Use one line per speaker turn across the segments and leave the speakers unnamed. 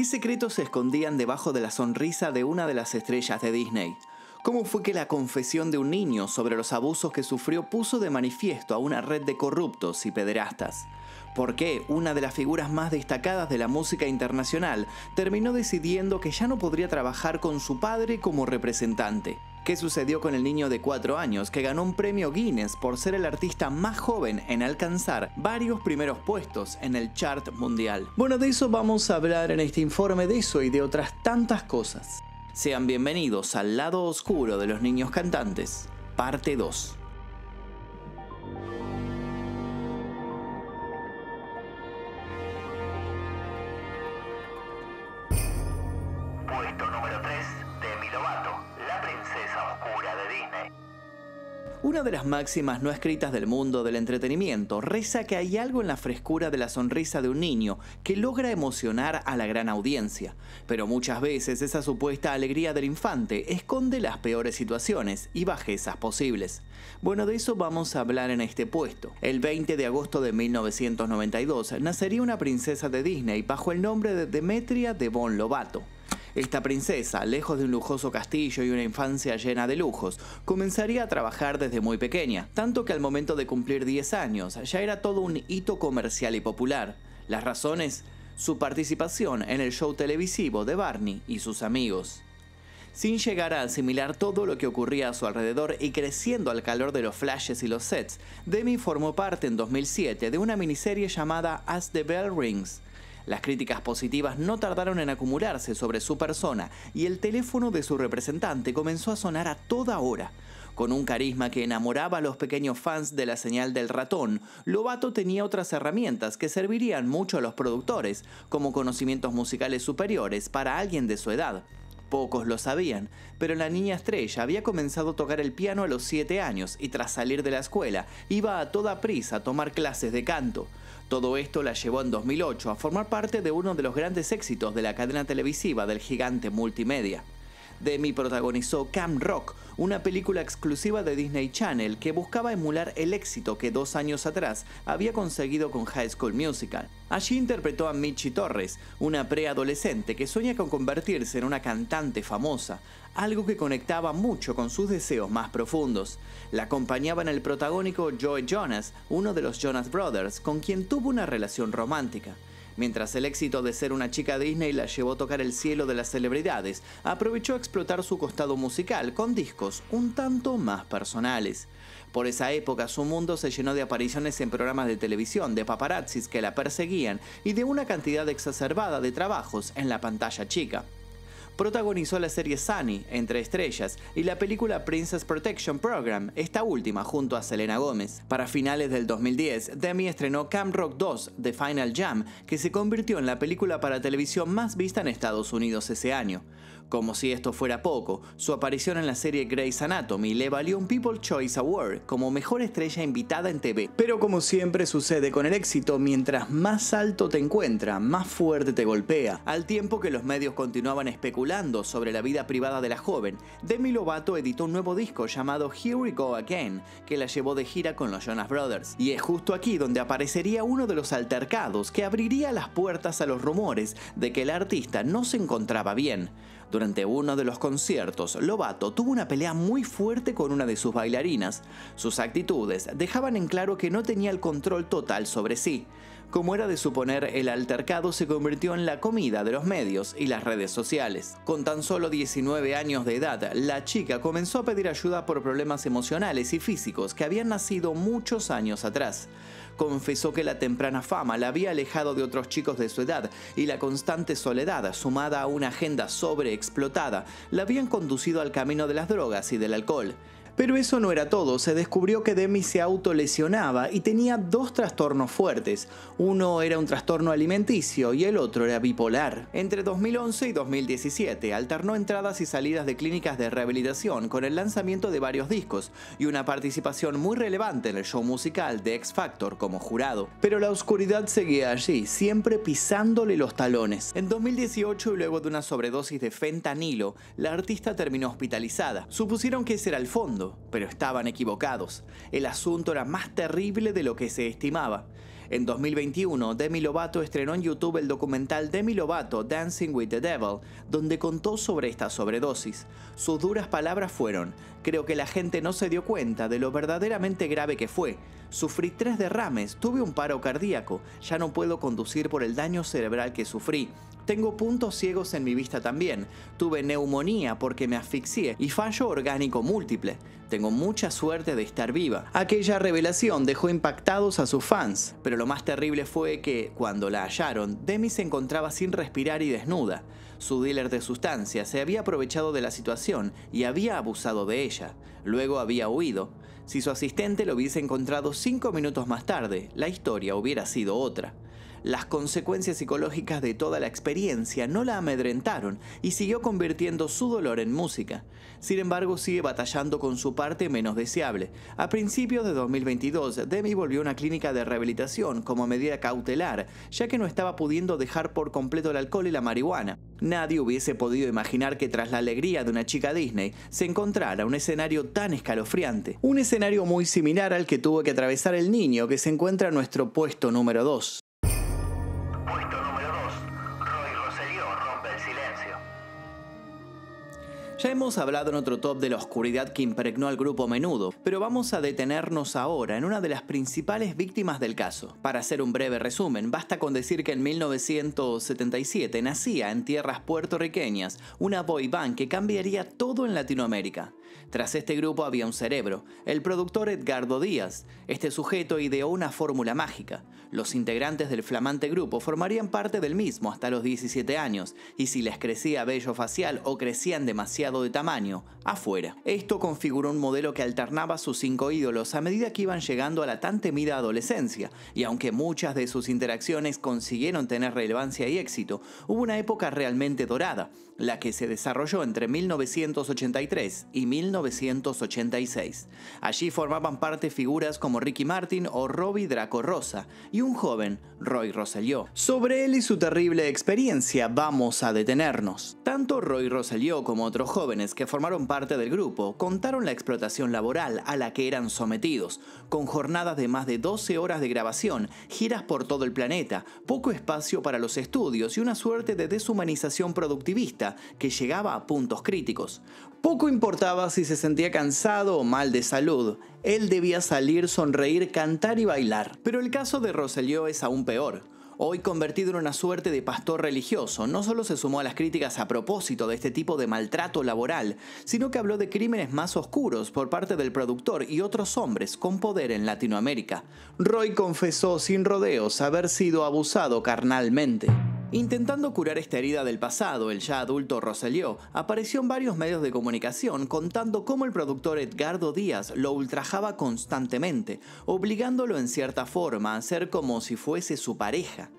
¿Qué secretos se escondían debajo de la sonrisa de una de las estrellas de Disney? ¿Cómo fue que la confesión de un niño sobre los abusos que sufrió puso de manifiesto a una red de corruptos y pederastas? ¿Por qué una de las figuras más destacadas de la música internacional terminó decidiendo que ya no podría trabajar con su padre como representante? ¿Qué sucedió con el niño de 4 años que ganó un premio Guinness por ser el artista más joven en alcanzar varios primeros puestos en el chart mundial? Bueno, de eso vamos a hablar en este informe, de eso y de otras tantas cosas. Sean bienvenidos al lado oscuro de los niños cantantes, parte 2.
Puesto número 3, Demi Lovato, la princesa oscura de Disney.
Una de las máximas no escritas del mundo del entretenimiento reza que hay algo en la frescura de la sonrisa de un niño que logra emocionar a la gran audiencia, pero muchas veces esa supuesta alegría del infante esconde las peores situaciones y bajezas posibles. Bueno, de eso vamos a hablar en este puesto. El 20 de agosto de 1992 nacería una princesa de Disney bajo el nombre de Demetria Devon Lovato. Esta princesa, lejos de un lujoso castillo y una infancia llena de lujos, comenzaría a trabajar desde muy pequeña, tanto que al momento de cumplir 10 años ya era todo un hito comercial y popular. Las razones: su participación en el show televisivo de Barney y sus amigos. Sin llegar a asimilar todo lo que ocurría a su alrededor y creciendo al calor de los flashes y los sets, Demi formó parte en 2007 de una miniserie llamada As the Bell Rings. Las críticas positivas no tardaron en acumularse sobre su persona y el teléfono de su representante comenzó a sonar a toda hora. Con un carisma que enamoraba a los pequeños fans de la señal del ratón, Lovato tenía otras herramientas que servirían mucho a los productores, como conocimientos musicales superiores para alguien de su edad. Pocos lo sabían, pero la niña estrella había comenzado a tocar el piano a los 7 años y tras salir de la escuela iba a toda prisa a tomar clases de canto. Todo esto la llevó en 2008 a formar parte de uno de los grandes éxitos de la cadena televisiva del gigante multimedia. Demi protagonizó Camp Rock, una película exclusiva de Disney Channel que buscaba emular el éxito que 2 años atrás había conseguido con High School Musical. Allí interpretó a Michi Torres, una preadolescente que sueña con convertirse en una cantante famosa, algo que conectaba mucho con sus deseos más profundos. La acompañaba en el protagónico Joe Jonas, uno de los Jonas Brothers, con quien tuvo una relación romántica. Mientras el éxito de ser una chica Disney la llevó a tocar el cielo de las celebridades, aprovechó a explotar su costado musical con discos un tanto más personales. Por esa época su mundo se llenó de apariciones en programas de televisión, de paparazzis que la perseguían y de una cantidad exacerbada de trabajos en la pantalla chica. Protagonizó la serie Sunny, Entre Estrellas, y la película Princess Protection Program, esta última junto a Selena Gómez. Para finales del 2010, Demi estrenó Camp Rock 2, The Final Jam, que se convirtió en la película para televisión más vista en Estados Unidos ese año. Como si esto fuera poco, su aparición en la serie Grey's Anatomy le valió un People's Choice Award como mejor estrella invitada en TV. Pero como siempre sucede con el éxito, mientras más alto te encuentra, más fuerte te golpea. Al tiempo que los medios continuaban especulando sobre la vida privada de la joven, Demi Lovato editó un nuevo disco llamado Here We Go Again, que la llevó de gira con los Jonas Brothers. Y es justo aquí donde aparecería uno de los altercados que abriría las puertas a los rumores de que el artista no se encontraba bien. Durante uno de los conciertos, Lovato tuvo una pelea muy fuerte con una de sus bailarinas. Sus actitudes dejaban en claro que no tenía el control total sobre sí. Como era de suponer, el altercado se convirtió en la comida de los medios y las redes sociales. Con tan solo 19 años de edad, la chica comenzó a pedir ayuda por problemas emocionales y físicos que habían nacido muchos años atrás. Confesó que la temprana fama la había alejado de otros chicos de su edad y la constante soledad, sumada a una agenda sobreexplotada, la habían conducido al camino de las drogas y del alcohol. Pero eso no era todo, se descubrió que Demi se autolesionaba y tenía 2 trastornos fuertes. Uno era un trastorno alimenticio y el otro era bipolar. Entre 2011 y 2017 alternó entradas y salidas de clínicas de rehabilitación con el lanzamiento de varios discos y una participación muy relevante en el show musical de X Factor como jurado. Pero la oscuridad seguía allí, siempre pisándole los talones. En 2018 y luego de una sobredosis de fentanilo, la artista terminó hospitalizada. Supusieron que ese era el fondo, pero estaban equivocados. El asunto era más terrible de lo que se estimaba. En 2021, Demi Lovato estrenó en YouTube el documental Demi Lovato Dancing with the Devil, donde contó sobre esta sobredosis. Sus duras palabras fueron: "Creo que la gente no se dio cuenta de lo verdaderamente grave que fue. Sufrí 3 derrames, tuve un paro cardíaco, ya no puedo conducir por el daño cerebral que sufrí. Tengo puntos ciegos en mi vista también. Tuve neumonía porque me asfixié y fallo orgánico múltiple. Tengo mucha suerte de estar viva". Aquella revelación dejó impactados a sus fans, pero lo más terrible fue que, cuando la hallaron, Demi se encontraba sin respirar y desnuda. Su dealer de sustancias se había aprovechado de la situación y había abusado de ella. Luego había huido. Si su asistente lo hubiese encontrado 5 minutos más tarde, la historia hubiera sido otra. Las consecuencias psicológicas de toda la experiencia no la amedrentaron y siguió convirtiendo su dolor en música. Sin embargo, sigue batallando con su parte menos deseable. A principios de 2022, Demi volvió a una clínica de rehabilitación como medida cautelar, ya que no estaba pudiendo dejar por completo el alcohol y la marihuana. Nadie hubiese podido imaginar que tras la alegría de una chica Disney se encontrara un escenario tan escalofriante. Un escenario muy similar al que tuvo que atravesar el niño que se encuentra en nuestro puesto número 2. Ya hemos hablado en otro top de la oscuridad que impregnó al grupo Menudo, pero vamos a detenernos ahora en una de las principales víctimas del caso. Para hacer un breve resumen, basta con decir que en 1977 nacía en tierras puertorriqueñas una boy band que cambiaría todo en Latinoamérica. Tras este grupo había un cerebro, el productor Edgardo Díaz. Este sujeto ideó una fórmula mágica. Los integrantes del flamante grupo formarían parte del mismo hasta los 17 años, y si les crecía vello facial o crecían demasiado de tamaño, afuera. Esto configuró un modelo que alternaba sus 5 ídolos a medida que iban llegando a la tan temida adolescencia, y aunque muchas de sus interacciones consiguieron tener relevancia y éxito, hubo una época realmente dorada, la que se desarrolló entre 1983 y 1986. Allí formaban parte figuras como Ricky Martin o Robbie Draco Rosa y un joven Roy Rosselló. Sobre él y su terrible experiencia vamos a detenernos. Tanto Roy Rosselló como otros jóvenes que formaron parte del grupo contaron la explotación laboral a la que eran sometidos, con jornadas de más de 12 horas de grabación, giras por todo el planeta, poco espacio para los estudios y una suerte de deshumanización productivista que llegaba a puntos críticos. Poco importaba si se sentía cansado o mal de salud, él debía salir, sonreír, cantar y bailar. Pero el caso de Rosselló es aún peor. Hoy convertido en una suerte de pastor religioso, no solo se sumó a las críticas a propósito de este tipo de maltrato laboral, sino que habló de crímenes más oscuros por parte del productor y otros hombres con poder en Latinoamérica. Roy confesó sin rodeos haber sido abusado carnalmente. Intentando curar esta herida del pasado, el ya adulto Rosselló apareció en varios medios de comunicación contando cómo el productor Edgardo Díaz lo ultrajaba constantemente, obligándolo en cierta forma a ser como si fuese su pareja.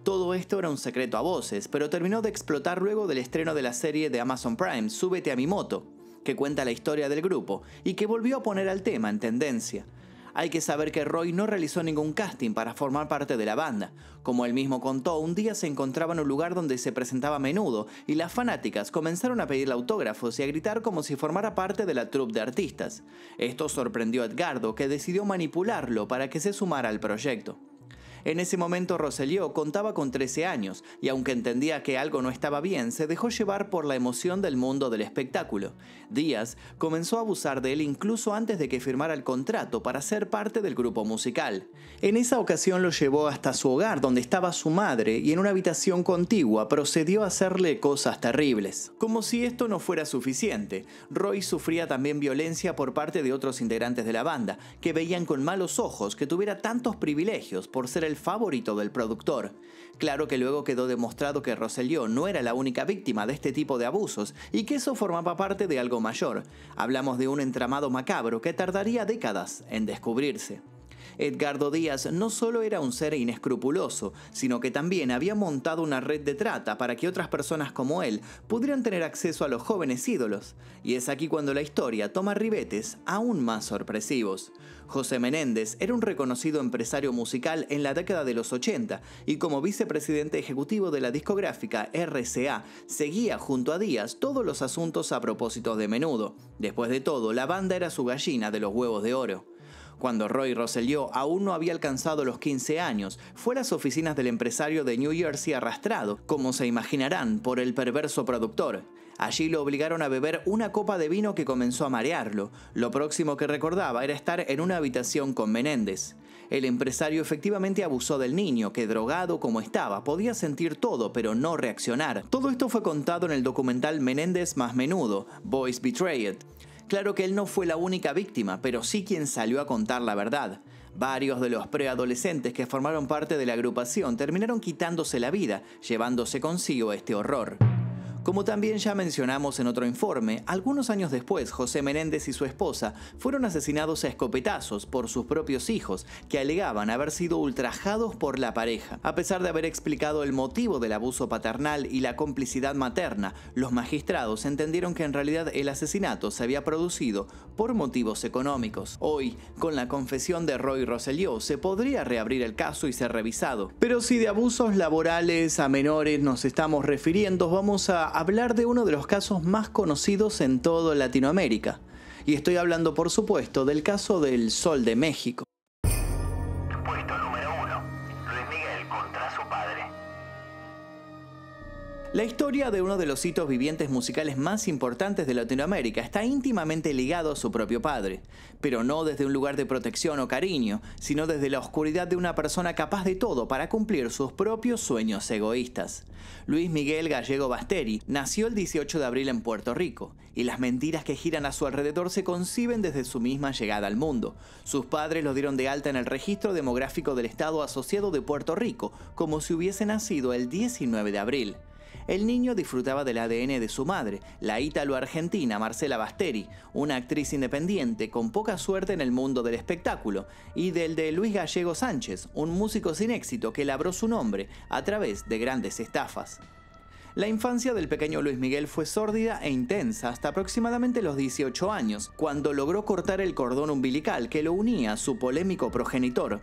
Todo esto era un secreto a voces, pero terminó de explotar luego del estreno de la serie de Amazon Prime Súbete a mi moto, que cuenta la historia del grupo y que volvió a poner al tema en tendencia. Hay que saber que Roy no realizó ningún casting para formar parte de la banda. Como él mismo contó, un día se encontraba en un lugar donde se presentaba a menudo y las fanáticas comenzaron a pedirle autógrafos y a gritar como si formara parte de la troupe de artistas. Esto sorprendió a Edgardo, que decidió manipularlo para que se sumara al proyecto. En ese momento Rosselló contaba con 13 años y aunque entendía que algo no estaba bien, se dejó llevar por la emoción del mundo del espectáculo. Díaz comenzó a abusar de él incluso antes de que firmara el contrato para ser parte del grupo musical. En esa ocasión lo llevó hasta su hogar donde estaba su madre y en una habitación contigua procedió a hacerle cosas terribles. Como si esto no fuera suficiente, Roy sufría también violencia por parte de otros integrantes de la banda, que veían con malos ojos que tuviera tantos privilegios por ser el favorito del productor. Claro que luego quedó demostrado que Rosselló no era la única víctima de este tipo de abusos y que eso formaba parte de algo mayor. Hablamos de un entramado macabro que tardaría décadas en descubrirse. Edgardo Díaz no solo era un ser inescrupuloso, sino que también había montado una red de trata para que otras personas como él pudieran tener acceso a los jóvenes ídolos. Y es aquí cuando la historia toma ribetes aún más sorpresivos. José Menéndez era un reconocido empresario musical en la década de los 80 y como vicepresidente ejecutivo de la discográfica RCA, seguía junto a Díaz todos los asuntos a propósito de Menudo. Después de todo, la banda era su gallina de los huevos de oro. Cuando Roy Rosselló aún no había alcanzado los 15 años, fue a las oficinas del empresario de New Jersey arrastrado, como se imaginarán, por el perverso productor. Allí lo obligaron a beber una copa de vino que comenzó a marearlo. Lo próximo que recordaba era estar en una habitación con Menéndez. El empresario efectivamente abusó del niño, que drogado como estaba, podía sentir todo pero no reaccionar. Todo esto fue contado en el documental Menéndez más menudo, Boys Betrayed. Claro que él no fue la única víctima, pero sí quien salió a contar la verdad. Varios de los preadolescentes que formaron parte de la agrupación terminaron quitándose la vida, llevándose consigo este horror. Como también ya mencionamos en otro informe, algunos años después José Menéndez y su esposa fueron asesinados a escopetazos por sus propios hijos, que alegaban haber sido ultrajados por la pareja. A pesar de haber explicado el motivo del abuso paternal y la complicidad materna, los magistrados entendieron que en realidad el asesinato se había producido por motivos económicos. Hoy, con la confesión de Roy Rosselló, se podría reabrir el caso y ser revisado. Pero si de abusos laborales a menores nos estamos refiriendo, vamos a hablar de uno de los casos más conocidos en toda Latinoamérica. Y estoy hablando, por supuesto, del caso del Sol de México.
Puesto número 1. Luis Miguel contra su padre.
La historia de uno de los hitos vivientes musicales más importantes de Latinoamérica está íntimamente ligado a su propio padre, pero no desde un lugar de protección o cariño, sino desde la oscuridad de una persona capaz de todo para cumplir sus propios sueños egoístas. Luis Miguel Gallego Basteri nació el 18 de abril en Puerto Rico, y las mentiras que giran a su alrededor se conciben desde su misma llegada al mundo. Sus padres lo dieron de alta en el registro demográfico del Estado Asociado de Puerto Rico, como si hubiese nacido el 19 de abril. El niño disfrutaba del ADN de su madre, la ítalo-argentina Marcela Basteri, una actriz independiente con poca suerte en el mundo del espectáculo, y del de Luis Gallego Sánchez, un músico sin éxito que labró su nombre a través de grandes estafas. La infancia del pequeño Luis Miguel fue sórdida e intensa hasta aproximadamente los 18 años, cuando logró cortar el cordón umbilical que lo unía a su polémico progenitor.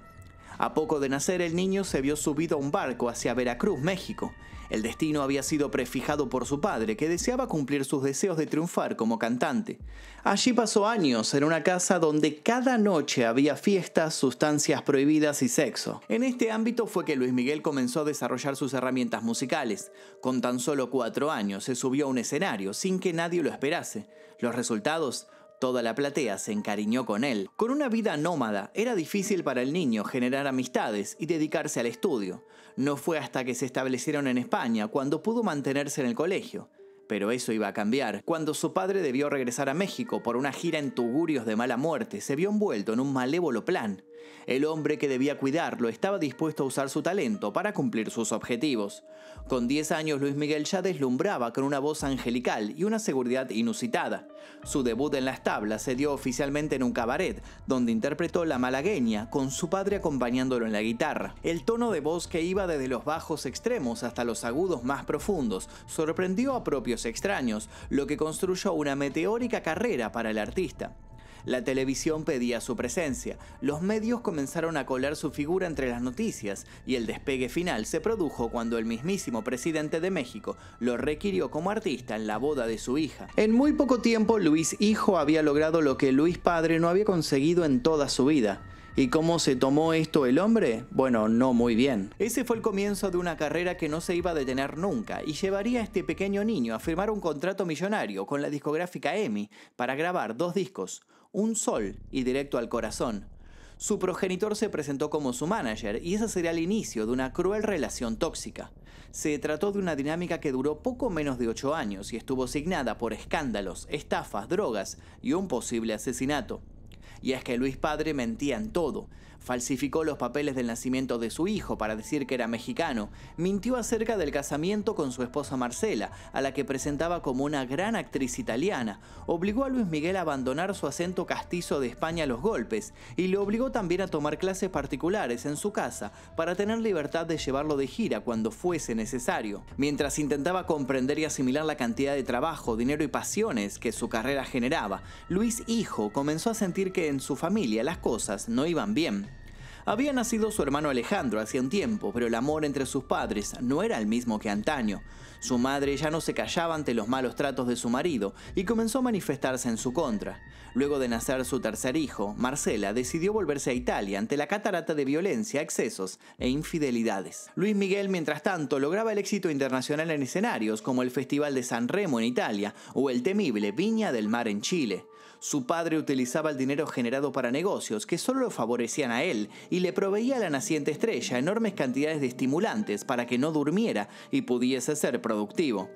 A poco de nacer, el niño se vio subido a un barco hacia Veracruz, México. El destino había sido prefijado por su padre, que deseaba cumplir sus deseos de triunfar como cantante. Allí pasó años en una casa donde cada noche había fiestas, sustancias prohibidas y sexo. En este ámbito fue que Luis Miguel comenzó a desarrollar sus herramientas musicales. Con tan solo 4 años se subió a un escenario sin que nadie lo esperase. Los resultados: toda la platea se encariñó con él. Con una vida nómada, era difícil para el niño generar amistades y dedicarse al estudio. No fue hasta que se establecieron en España cuando pudo mantenerse en el colegio. Pero eso iba a cambiar. Cuando su padre debió regresar a México por una gira en tugurios de mala muerte, se vio envuelto en un malévolo plan. El hombre que debía cuidarlo estaba dispuesto a usar su talento para cumplir sus objetivos. Con 10 años, Luis Miguel ya deslumbraba con una voz angelical y una seguridad inusitada. Su debut en las tablas se dio oficialmente en un cabaret, donde interpretó La Malagueña, con su padre acompañándolo en la guitarra. El tono de voz, que iba desde los bajos extremos hasta los agudos más profundos, sorprendió a propios extraños, lo que construyó una meteórica carrera para el artista. La televisión pedía su presencia, los medios comenzaron a colar su figura entre las noticias, y el despegue final se produjo cuando el mismísimo presidente de México lo requirió como artista en la boda de su hija. En muy poco tiempo, Luis hijo había logrado lo que Luis padre no había conseguido en toda su vida. ¿Y cómo se tomó esto el hombre? Bueno, no muy bien. Ese fue el comienzo de una carrera que no se iba a detener nunca y llevaría a este pequeño niño a firmar un contrato millonario con la discográfica EMI para grabar 2 discos, Un Sol y Directo al Corazón. Su progenitor se presentó como su manager y ese sería el inicio de una cruel relación tóxica. Se trató de una dinámica que duró poco menos de 8 años y estuvo signada por escándalos, estafas, drogas y un posible asesinato. Y es que Luis padre mentía en todo. Falsificó los papeles del nacimiento de su hijo para decir que era mexicano, mintió acerca del casamiento con su esposa Marcela, a la que presentaba como una gran actriz italiana, obligó a Luis Miguel a abandonar su acento castizo de España a los golpes, y le obligó también a tomar clases particulares en su casa para tener libertad de llevarlo de gira cuando fuese necesario. Mientras intentaba comprender y asimilar la cantidad de trabajo, dinero y pasiones que su carrera generaba, Luis hijo comenzó a sentir que en su familia las cosas no iban bien. Había nacido su hermano Alejandro hacía un tiempo, pero el amor entre sus padres no era el mismo que antaño. Su madre ya no se callaba ante los malos tratos de su marido y comenzó a manifestarse en su contra. Luego de nacer su tercer hijo, Marcela decidió volverse a Italia ante la catarata de violencia, excesos e infidelidades. Luis Miguel, mientras tanto, lograba el éxito internacional en escenarios como el Festival de San Remo en Italia o el temible Viña del Mar en Chile. Su padre utilizaba el dinero generado para negocios que solo lo favorecían a él y le proveía a la naciente estrella enormes cantidades de estimulantes para que no durmiera y pudiese ser productivo.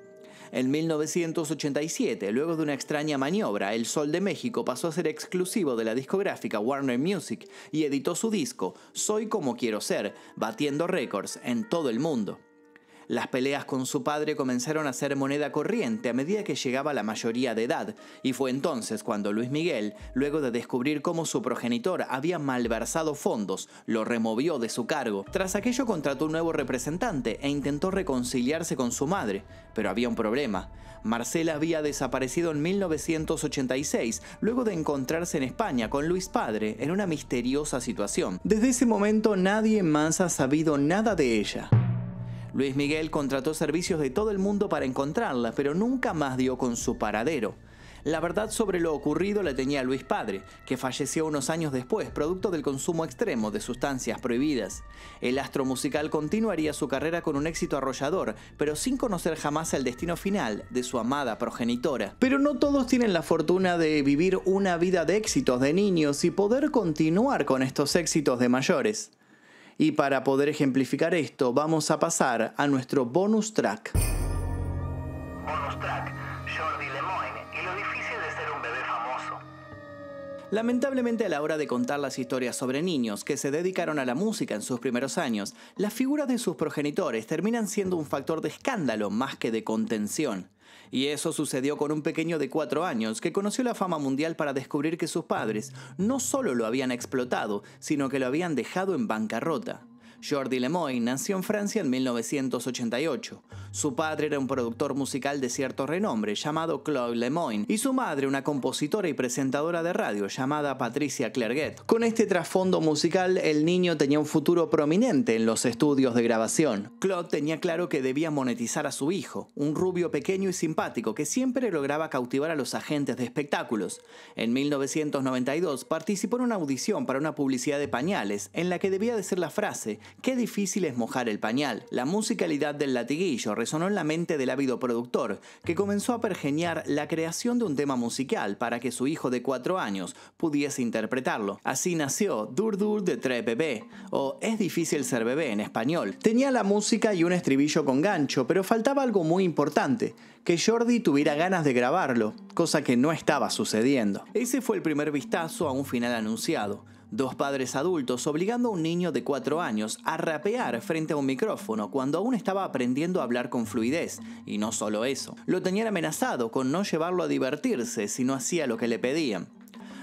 En 1987, luego de una extraña maniobra, El Sol de México pasó a ser exclusivo de la discográfica Warner Music y editó su disco Soy como quiero ser, batiendo récords en todo el mundo. Las peleas con su padre comenzaron a ser moneda corriente a medida que llegaba a la mayoría de edad, y fue entonces cuando Luis Miguel, luego de descubrir cómo su progenitor había malversado fondos, lo removió de su cargo. Tras aquello contrató un nuevo representante e intentó reconciliarse con su madre, pero había un problema. Marcela había desaparecido en 1986, luego de encontrarse en España con Luis Padre en una misteriosa situación. Desde ese momento nadie más ha sabido nada de ella. Luis Miguel contrató servicios de todo el mundo para encontrarla, pero nunca más dio con su paradero. La verdad sobre lo ocurrido la tenía Luis Padre, que falleció unos años después, producto del consumo extremo de sustancias prohibidas. El astro musical continuaría su carrera con un éxito arrollador, pero sin conocer jamás el destino final de su amada progenitora. Pero no todos tienen la fortuna de vivir una vida de éxitos de niños y poder continuar con estos éxitos de mayores. Y para poder ejemplificar esto, vamos a pasar a nuestro bonus track.
Bonus track, Jordi Lemoine y lo difícil de ser un bebé famoso.
Lamentablemente, a la hora de contar las historias sobre niños que se dedicaron a la música en sus primeros años, las figuras de sus progenitores terminan siendo un factor de escándalo más que de contención. Y eso sucedió con un pequeño de 4 años que conoció la fama mundial para descubrir que sus padres no solo lo habían explotado, sino que lo habían dejado en bancarrota. Jordi Lemoine nació en Francia en 1988. Su padre era un productor musical de cierto renombre llamado Claude Lemoine y su madre una compositora y presentadora de radio llamada Patricia Clerget. Con este trasfondo musical, el niño tenía un futuro prominente en los estudios de grabación. Claude tenía claro que debía monetizar a su hijo, un rubio pequeño y simpático que siempre lograba cautivar a los agentes de espectáculos. En 1992 participó en una audición para una publicidad de pañales en la que debía decir la frase «Qué difícil es mojar el pañal». La musicalidad del latiguillo resonó en la mente del ávido productor, que comenzó a pergeñar la creación de un tema musical para que su hijo de 4 años pudiese interpretarlo. Así nació Dur Dur de Tres Bebé, o Es difícil ser bebé en español. Tenía la música y un estribillo con gancho, pero faltaba algo muy importante, que Jordi tuviera ganas de grabarlo, cosa que no estaba sucediendo. Ese fue el primer vistazo a un final anunciado. 2 padres adultos obligando a un niño de 4 años a rapear frente a un micrófono cuando aún estaba aprendiendo a hablar con fluidez. Y no solo eso, lo tenían amenazado con no llevarlo a divertirse si no hacía lo que le pedían.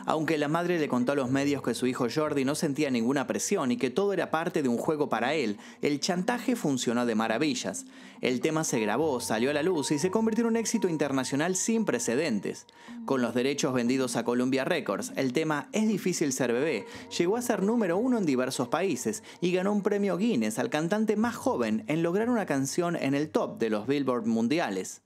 Aunque la madre le contó a los medios que su hijo Jordi no sentía ninguna presión y que todo era parte de un juego para él, el chantaje funcionó de maravillas. El tema se grabó, salió a la luz y se convirtió en un éxito internacional sin precedentes. Con los derechos vendidos a Columbia Records, el tema Es difícil ser bebé llegó a ser número 1 en diversos países y ganó un premio Guinness al cantante más joven en lograr una canción en el top de los Billboard mundiales.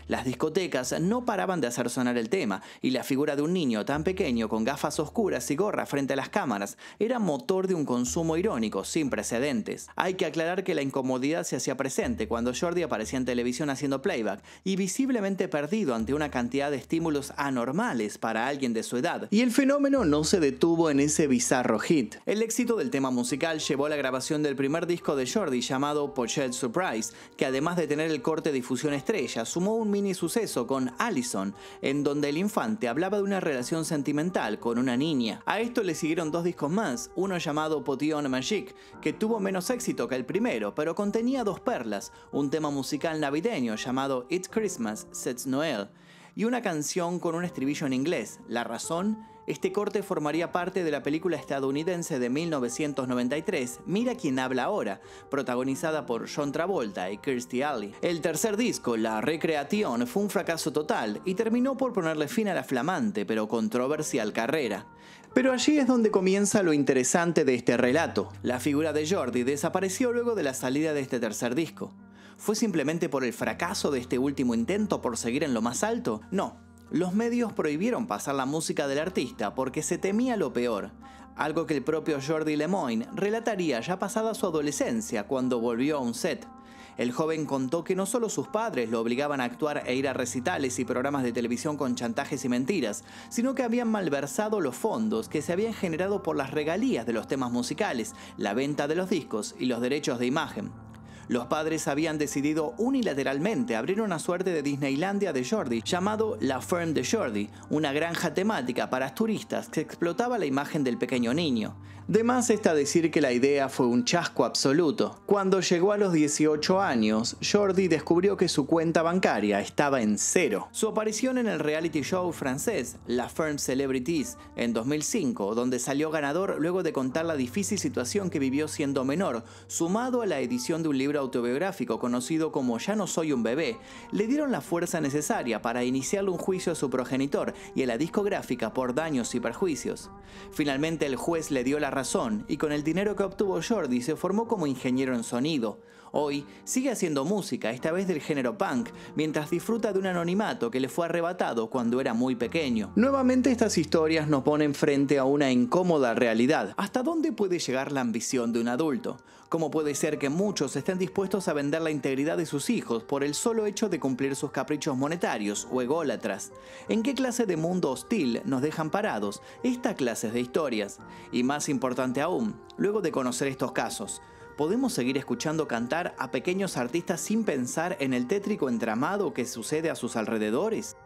Las discotecas no paraban de hacer sonar el tema, y la figura de un niño tan pequeño con gafas oscuras y gorra frente a las cámaras era motor de un consumo irónico sin precedentes. Hay que aclarar que la incomodidad se hacía presente cuando Jordi aparecía en televisión haciendo playback y visiblemente perdido ante una cantidad de estímulos anormales para alguien de su edad. Y el fenómeno no se detuvo en ese bizarro hit. El éxito del tema musical llevó a la grabación del primer disco de Jordi llamado Pochette Surprise, que además de tener el corte difusión estrella, sumó un mini suceso con Allison, en donde el infante hablaba de una relación sentimental con una niña. A esto le siguieron 2 discos más, uno llamado Potillon Magique, que tuvo menos éxito que el primero, pero contenía 2 perlas, un tema musical navideño llamado It's Christmas, C'est Noël, y una canción con un estribillo en inglés, La Razón. Este corte formaría parte de la película estadounidense de 1993, Mira quién habla ahora, protagonizada por John Travolta y Kirstie Alley. El tercer disco, La Recreation, fue un fracaso total y terminó por ponerle fin a la flamante pero controversial carrera. Pero allí es donde comienza lo interesante de este relato. La figura de Jordi desapareció luego de la salida de este tercer disco. ¿Fue simplemente por el fracaso de este último intento por seguir en lo más alto? No. Los medios prohibieron pasar la música del artista porque se temía lo peor, algo que el propio Jordi Lemoine relataría ya pasada su adolescencia cuando volvió a un set. El joven contó que no solo sus padres lo obligaban a actuar e ir a recitales y programas de televisión con chantajes y mentiras, sino que habían malversado los fondos que se habían generado por las regalías de los temas musicales, la venta de los discos y los derechos de imagen. Los padres habían decidido unilateralmente abrir una suerte de Disneylandia de Jordi, llamado La Ferme de Jordi, una granja temática para turistas que explotaba la imagen del pequeño niño. De más está decir que la idea fue un chasco absoluto. Cuando llegó a los 18 años, Jordi descubrió que su cuenta bancaria estaba en cero. Su aparición en el reality show francés La Ferme Celebrities en 2005, donde salió ganador luego de contar la difícil situación que vivió siendo menor, sumado a la edición de un libro autobiográfico conocido como Ya no soy un bebé, le dieron la fuerza necesaria para iniciarle un juicio a su progenitor y a la discográfica por daños y perjuicios. Finalmente el juez le dio la razón y con el dinero que obtuvo Jordi se formó como ingeniero en sonido. Hoy sigue haciendo música, esta vez del género punk, mientras disfruta de un anonimato que le fue arrebatado cuando era muy pequeño. Nuevamente estas historias nos ponen frente a una incómoda realidad. ¿Hasta dónde puede llegar la ambición de un adulto? ¿Cómo puede ser que muchos estén dispuestos a vender la integridad de sus hijos por el solo hecho de cumplir sus caprichos monetarios o ególatras? ¿En qué clase de mundo hostil nos dejan parados estas clases de historias? Y más importante aún, luego de conocer estos casos, ¿podemos seguir escuchando cantar a pequeños artistas sin pensar en el tétrico entramado que sucede a sus alrededores?